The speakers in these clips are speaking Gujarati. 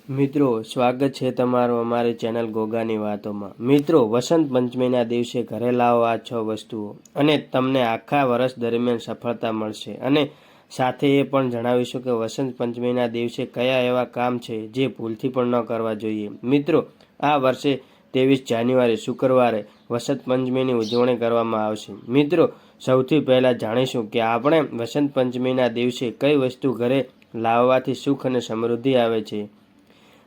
મિત્રો, સ્વાગત છે તમારું અમારી ચેનલ ગોગાની વાતોમાં। મિત્રો, વસંત પંચમીના દિવસે ઘરે લાવો આ 6 વસ્તુઓ અને તમને આખા વર્ષ દરમિયાન સફળતા મળશે। અને સાથે એ પણ જણાવીશું કે વસંત પંચમીના દિવસે કયા એવા કામ છે જે ભૂલથી પણ ન કરવા જોઈએ। મિત્રો, આ વર્ષે 23 જાન્યુઆરી શુક્રવારે વસંત પંચમીની ઉજવણી કરવામાં આવશે। મિત્રો, સૌથી પહેલાં જાણીશું કે આપણે વસંત પંચમીના દિવસે કઈ વસ્તુ ઘરે લાવવાથી સુખ અને સમૃદ્ધિ આવે છે।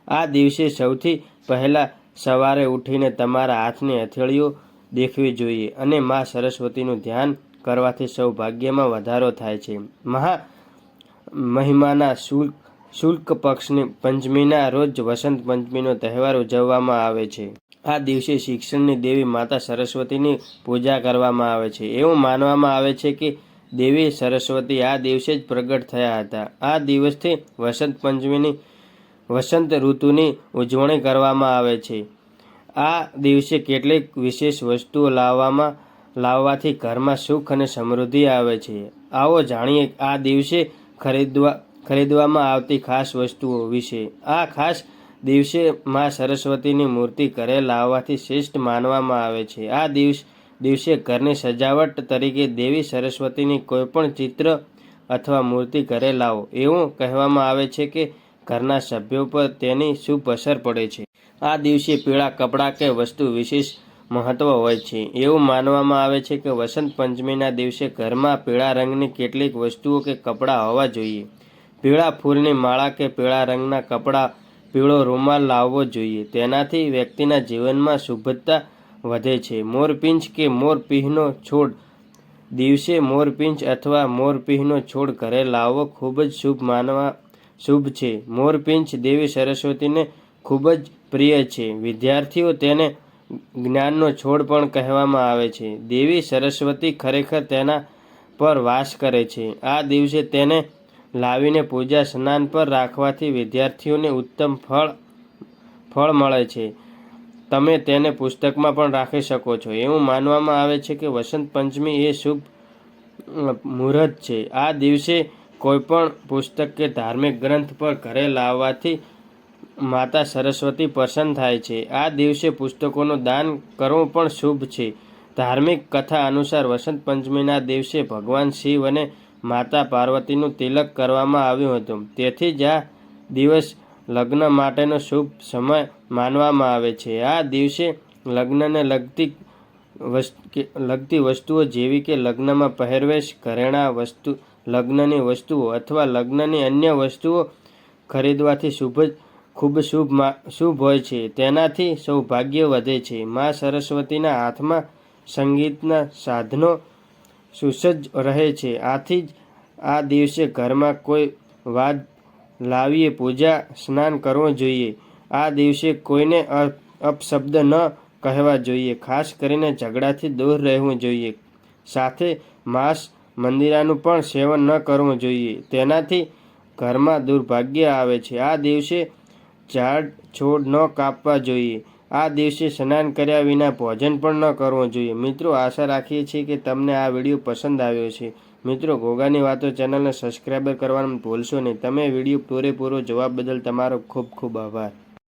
આ દિવસે સૌથી પહેલાં સવારે ઉઠીને તમારા હાથની હથેળીઓ દેખવી જોઈએ અને મા સરસ્વતીનું ધ્યાન કરવાથી સૌભાગ્યમાં વધારો થાય છે। મહિનાના શુક્લ પક્ષની પંચમીના રોજ વસંત પંચમીનો તહેવાર ઉજવવામાં આવે છે। આ દિવસે શિક્ષણની દેવી માતા સરસ્વતીની પૂજા કરવામાં આવે છે। એવું માનવામાં આવે છે કે દેવી સરસ્વતી આ દિવસે જ પ્રગટ થયા હતા। આ દિવસથી વસંત ઋતુની ઉજવણી કરવામાં આવે છે। આ દિવસે કેટલીક વિશેષ વસ્તુઓ લાવવાથી ઘરમાં સુખ અને સમૃદ્ધિ આવે છે। આવો જાણીએ આ દિવસે ખરીદવામાં આવતી ખાસ વસ્તુઓ વિશે। આ ખાસ દિવસે મા સરસ્વતીની મૂર્તિ ઘરે લાવવાથી શ્રેષ્ઠ માનવામાં આવે છે। આ દિવસે ઘરની સજાવટ તરીકે દેવી સરસ્વતીની કોઈપણ ચિત્ર અથવા મૂર્તિ ઘરે લાવો। એવું કહેવામાં આવે છે કે ઘરના સભ્યો પર તેની શુભ અસર પડે છે। આ દિવસે પીળા કપડાં કે વસ્તુ વિશેષ મહત્વ હોય છે। એવું માનવામાં આવે છે કે વસંત પંચમીના દિવસે ઘરમાં પીળા રંગની કેટલીક વસ્તુઓ કે કપડાં હોવા જોઈએ। પીળા ફૂલની માળા કે પીળા રંગના કપડાં, પીળો રૂમાલ લાવવો જોઈએ। તેનાથી વ્યક્તિના જીવનમાં શુભતા વધે છે। મોરપીંછ કે મોરપીંછનો છોડ દિવસે મોરપીંછ અથવા મોરપીંછનો છોડ ઘરે લાવવો ખૂબ જ શુભ છે। મોરપીંછ દેવી સરસ્વતીને ખૂબ જ પ્રિય છે। વિદ્યાર્થીઓ તેને જ્ઞાનનો છોડ પણ કહેવામાં આવે છે। દેવી સરસ્વતી ખરેખર તેના પર વાસ કરે છે। આ દિવસે તેને લાવીને પૂજા સ્નાન પર રાખવાથી વિદ્યાર્થીઓને ઉત્તમ ફળ મળે છે। તમે તેને પુસ્તકમાં પણ રાખી શકો છો। એવું માનવામાં આવે છે કે વસંત પંચમી એ શુભ મુહૂર્ત છે। આ દિવસે કોઈપણ પુસ્તક કે ધાર્મિક ગ્રંથ પર ઘરે લાવવાથી માતા સરસ્વતી પ્રસન્ન થાય છે। આ દિવસે પુસ્તકોનું દાન કરવું પણ શુભ છે। ધાર્મિક કથા અનુસાર વસંત પંચમીના દિવસે ભગવાન શિવ અને માતા પાર્વતીનું તિલક કરવામાં આવ્યું હતું। તેથી જ આ દિવસ લગ્ન માટેનો શુભ સમય માનવામાં આવે છે। આ દિવસે લગ્નને લગતી વસ્તુઓ જેવી કે લગ્નમાં પહેરવેશ, ઘરેણાં, લગ્નની વસ્તુઓ અથવા લગ્નની અન્ય વસ્તુઓ ખરીદવાથી ખૂબ શુભ હોય છે। તેનાથી સૌભાગ્ય વધે છે। મા સરસ્વતીના હાથમાં સંગીતના સાધનો સુસજ્જ રહે છે। આથી જ આ દિવસે ઘરમાં કોઈ વાદ લાવીને પૂજા સ્નાન કરવું જોઈએ। આ દિવસે કોઈને અપશબ્દ ન કહેવા જોઈએ। ખાસ કરીને ઝઘડાથી દૂર રહેવું જોઈએ। સાથે માંસ મંદિરાનું પણ સેવન ન કરવું જોઈએ। તેનાથી ઘરમાં દુર્ભાગ્ય આવે છે। આ દિવસે ઝાડ છોડ ન કાપવા જોઈએ। આ દિવસે સ્નાન કર્યા વિના ભોજન પણ ન કરવું જોઈએ। મિત્રો, આશા રાખીએ છીએ કે તમને આ વિડીયો પસંદ આવ્યો છે। મિત્રો, ગોગાની વાતો ચેનલને સબસ્ક્રાઈબ કરવાનું ભૂલશો નહીં। તમે વિડીયો પૂરેપૂરો જોવા બદલ તમારો ખૂબ ખૂબ આભાર।